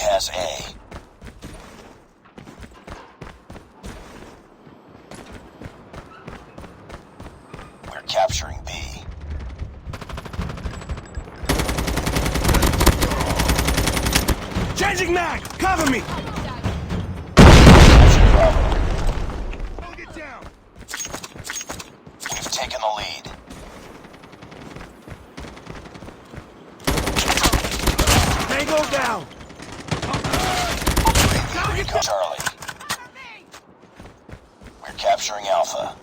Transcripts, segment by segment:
has A. We're capturing B. Changing mag! Cover me! Captured Bravo. Get down! We've taken the lead. Tango down! Recon Charlie. We're capturing Alpha.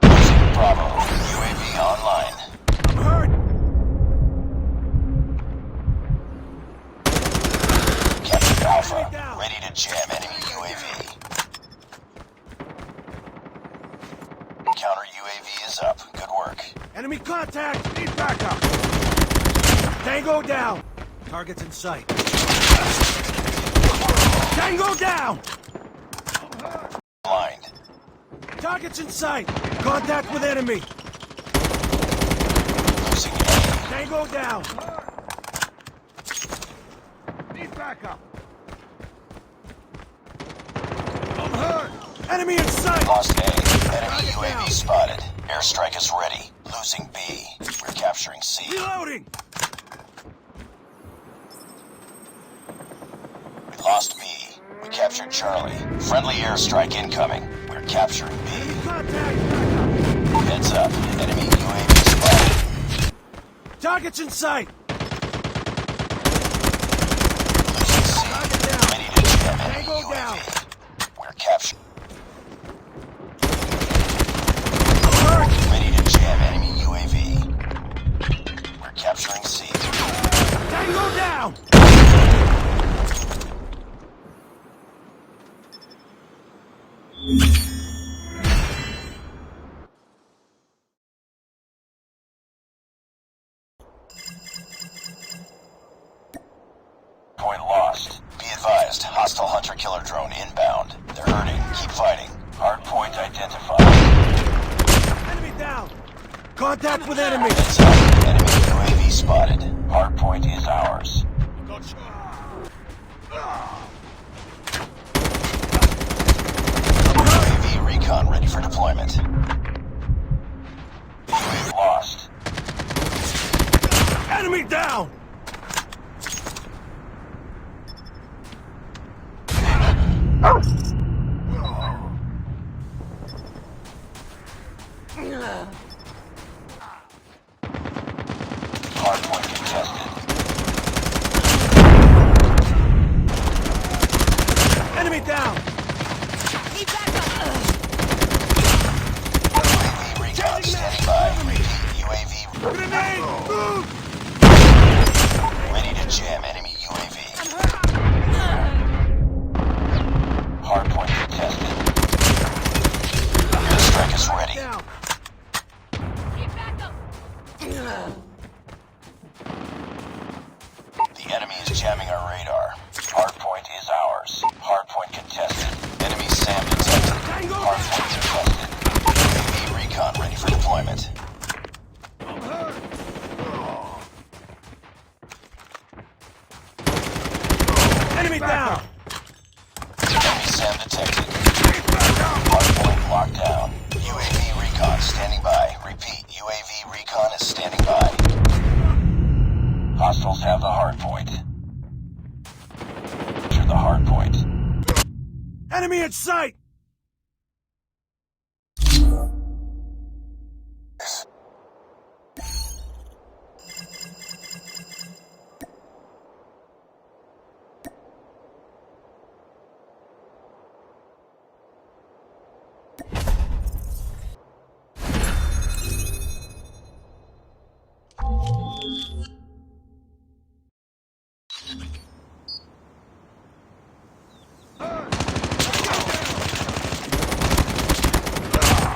Losing Bravo. UAV online. I'm hurt! Captured Alpha. Ready to jam enemy UAV. Counter UAV is up. Good work. Enemy contact! Need backup! Tango down! Target's in sight. Tango down! Blind. Target's in sight! Contact with enemy! Losing A. Tango down! Need backup! I'm hurt! Enemy in sight! Lost A. Enemy UAV spotted. Airstrike is ready. Losing B. We're capturing C. Reloading! We lost B. We captured Charlie. Friendly airstrike incoming. We're capturing B. Contact! Heads up. Enemy UAV spotted. Target's in sight! Losing C. Target down! Ready to jam enemy Tango down! UAV. We're capturing. Ready to jam enemy UAV. We're capturing C. Tango down! Point lost. Be advised, hostile hunter-killer drone inbound. They're hurting. Keep fighting. Hard point identified. Enemy down! Contact with enemy! Heads up. Enemy UAV spotted. Hard point is ours. UAV recon ready for deployment. UAV lost. Enemy down! Hard point contested. Enemy down! Need backup! UAV recon standing by. UAV Grenade! Move! ready to jam enemy UAV. Hard point contested. Airstrike is ready. Down! Need backup! The enemy is jamming our radar. Hard point is ours. Hard point contested. Enemy SAM detected. Hard point contested. UAV recon ready for deployment. I'm hurt! Enemy down! Enemy SAM detected. Hard point locked down. UAV recon standing by. Repeat, UAV recon is standing by. Hostiles have the hard point. Capture the hard point. Enemy in sight!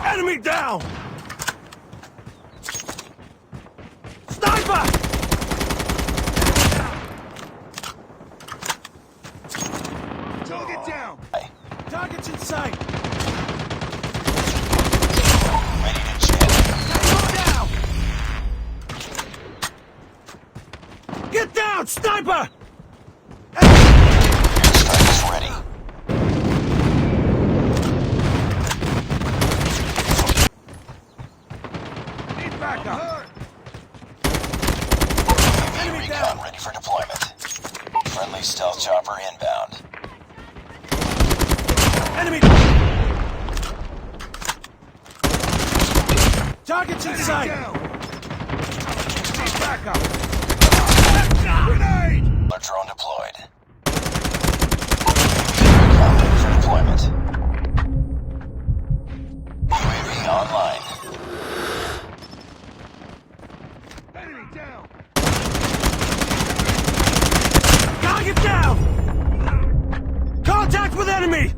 Enemy down! Sniper! Target down! Target's in sight! Ready to jam. Go down! Get down, sniper! Enemy! Target's in sight! Need backup! Grenade! Our drone deployed. Recon ready for deployment. UAV online. Enemy down! Target down! Contact with enemy!